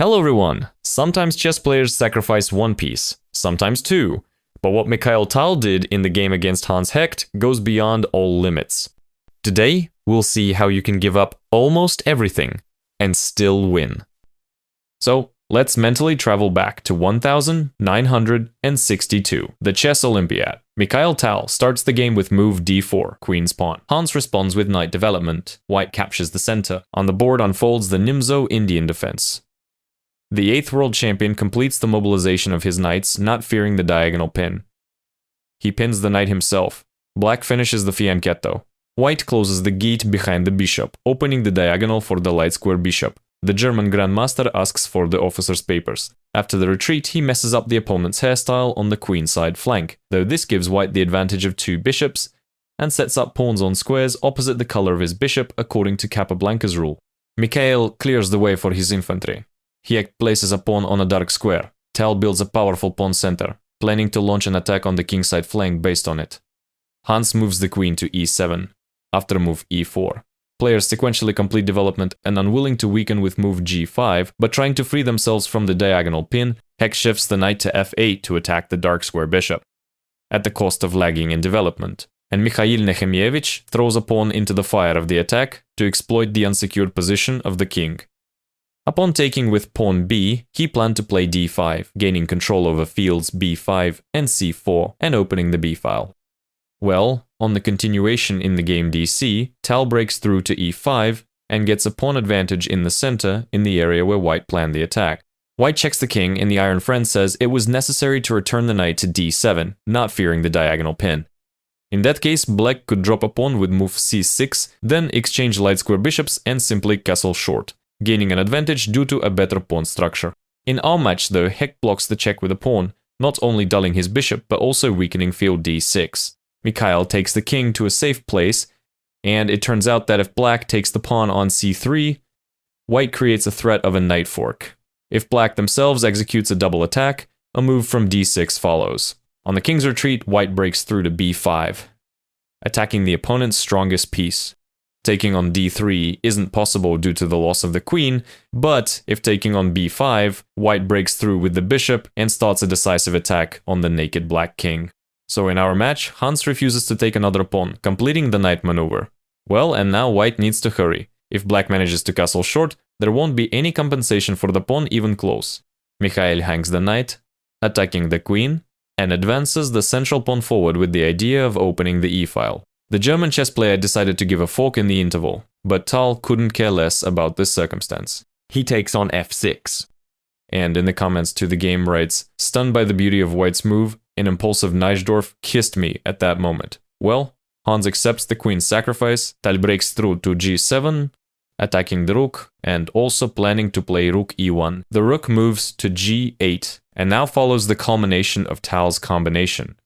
Hello everyone! Sometimes chess players sacrifice one piece, sometimes two, but what Mikhail Tal did in the game against Hans Hecht goes beyond all limits. Today, we'll see how you can give up almost everything and still win. So, let's mentally travel back to 1962, the Chess Olympiad. Mikhail Tal starts the game with move d4, queen's pawn. Hans responds with knight development. White captures the center. On the board unfolds the Nimzo Indian defense. The 8th world champion completes the mobilization of his knights, not fearing the diagonal pin. He pins the knight himself. Black finishes the fianchetto. White closes the gate behind the bishop, opening the diagonal for the light square bishop. The German grandmaster asks for the officer's papers. After the retreat, he messes up the opponent's hairstyle on the queenside flank, though this gives White the advantage of 2 bishops, and sets up pawns on squares opposite the color of his bishop according to Capablanca's rule. Mikhail clears the way for his infantry. He places a pawn on a dark square. Tal builds a powerful pawn center, planning to launch an attack on the kingside flank based on it. Hans moves the queen to e7, after move e4. Players sequentially complete development and unwilling to weaken with move g5, but trying to free themselves from the diagonal pin, Hecht shifts the knight to f8 to attack the dark square bishop, at the cost of lagging in development. And Mikhail Nehemievich throws a pawn into the fire of the attack to exploit the unsecured position of the king. Upon taking with pawn b, he planned to play d5, gaining control over fields b5 and c4 and opening the b-file. Well, on the continuation in the game dc, Tal breaks through to e5 and gets a pawn advantage in the center in the area where White planned the attack. White checks the king and the Iron Friend says it was necessary to return the knight to d7, not fearing the diagonal pin. In that case, Black could drop a pawn with move c6, then exchange light square bishops and simply castle short, gaining an advantage due to a better pawn structure. In our match though, Hecht blocks the check with a pawn, not only dulling his bishop but also weakening field d6. Mikhail takes the king to a safe place, and it turns out that if Black takes the pawn on c3, White creates a threat of a knight fork. If Black themselves executes a double attack, a move from d6 follows. On the king's retreat, White breaks through to b5, attacking the opponent's strongest piece. Taking on d3 isn't possible due to the loss of the queen, but if taking on b5, White breaks through with the bishop and starts a decisive attack on the naked black king. So in our match, Hans refuses to take another pawn, completing the knight maneuver. Well, and now White needs to hurry. If Black manages to castle short, there won't be any compensation for the pawn even close. Mikhail hangs the knight, attacking the queen, and advances the central pawn forward with the idea of opening the e-file. The German chess player decided to give a fork in the interval, but Tal couldn't care less about this circumstance. He takes on f6. And in the comments to the game writes, "Stunned by the beauty of White's move, an impulsive Neichdorf kissed me at that moment." Well, Hans accepts the queen's sacrifice, Tal breaks through to g7, attacking the rook, and also planning to play rook e1. The rook moves to g8, and now follows the culmination of Tal's combination.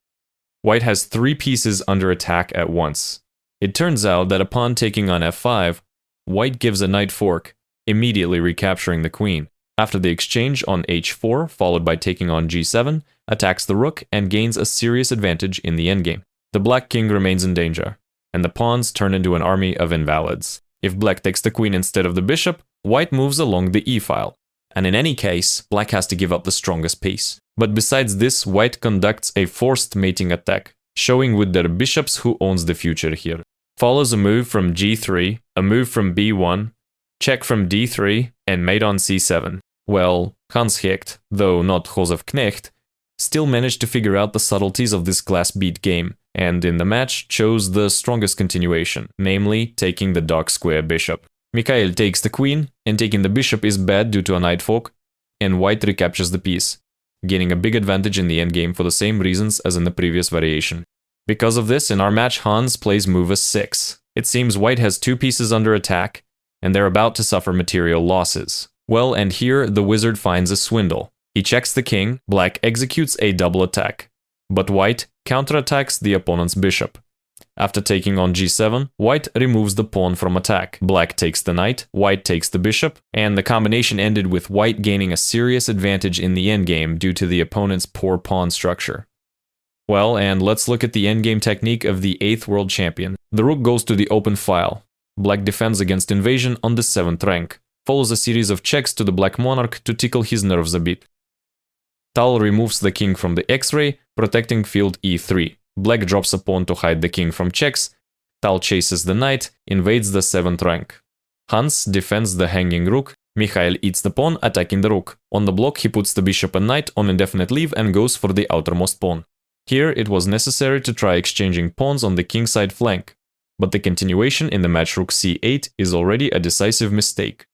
White has 3 pieces under attack at once. It turns out that upon taking on f5, White gives a knight fork, immediately recapturing the queen. After the exchange on h4, followed by taking on g7, attacks the rook and gains a serious advantage in the endgame. The black king remains in danger, and the pawns turn into an army of invalids. If Black takes the queen instead of the bishop, White moves along the e-file, and in any case, Black has to give up the strongest piece. But besides this, White conducts a forced mating attack, showing with their bishops who owns the future here. Follows a move from g3, a move from b1, check from d3, and mate on c7. Well, Hans Hecht, though not Josef Knecht, still managed to figure out the subtleties of this glass-beat game, and in the match chose the strongest continuation, namely taking the dark square bishop. Mikhail takes the queen, and taking the bishop is bad due to a knight fork, and White recaptures the piece, gaining a big advantage in the endgame for the same reasons as in the previous variation. Because of this, in our match, Hans plays move a6. It seems White has 2 pieces under attack, and they're about to suffer material losses. Well, and here the wizard finds a swindle. He checks the king, Black executes a double attack, but White counterattacks the opponent's bishop. After taking on g7, White removes the pawn from attack. Black takes the knight, White takes the bishop, and the combination ended with White gaining a serious advantage in the endgame due to the opponent's poor pawn structure. Well, and let's look at the endgame technique of the 8th world champion. The rook goes to the open file. Black defends against invasion on the 7th rank. follows a series of checks to the black monarch to tickle his nerves a bit. Tal removes the king from the X-ray, protecting field e3. Black drops a pawn to hide the king from checks. Tal chases the knight, invades the 7th rank. Hans defends the hanging rook. Mikhail eats the pawn, attacking the rook. On the block, he puts the bishop and knight on indefinite leave and goes for the outermost pawn. Here, it was necessary to try exchanging pawns on the kingside flank, but the continuation in the match rook c8 is already a decisive mistake.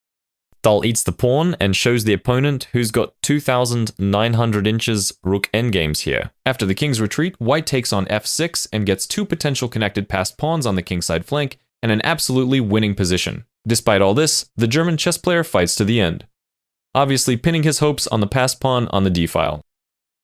Tal eats the pawn and shows the opponent who's got 2,900 inches rook endgames here. After the king's retreat, white takes on f6 and gets 2 potential connected passed pawns on the kingside flank and an absolutely winning position. Despite all this, the German chess player fights to the end, obviously pinning his hopes on the passed pawn on the d-file.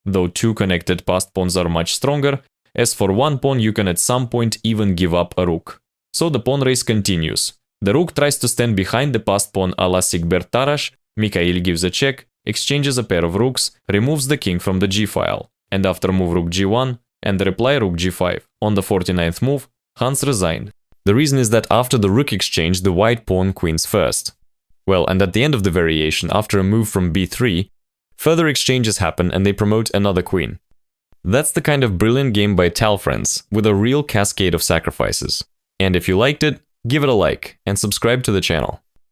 Though 2 connected passed pawns are much stronger, as for 1 pawn you can at some point even give up a rook. So the pawn race continues. The rook tries to stand behind the passed pawn a la Sigbert Tarrasch. Mikhail gives a check, exchanges a pair of rooks, removes the king from the g-file, and after move rook g1 and the reply rook g5, on the 49th move, Hans resigned. The reason is that after the rook exchange, the white pawn queens first. Well, and at the end of the variation, after a move from b3, further exchanges happen and they promote another queen. That's the kind of brilliant game by Tal, friends, with a real cascade of sacrifices. And if you liked it, give it a like and subscribe to the channel.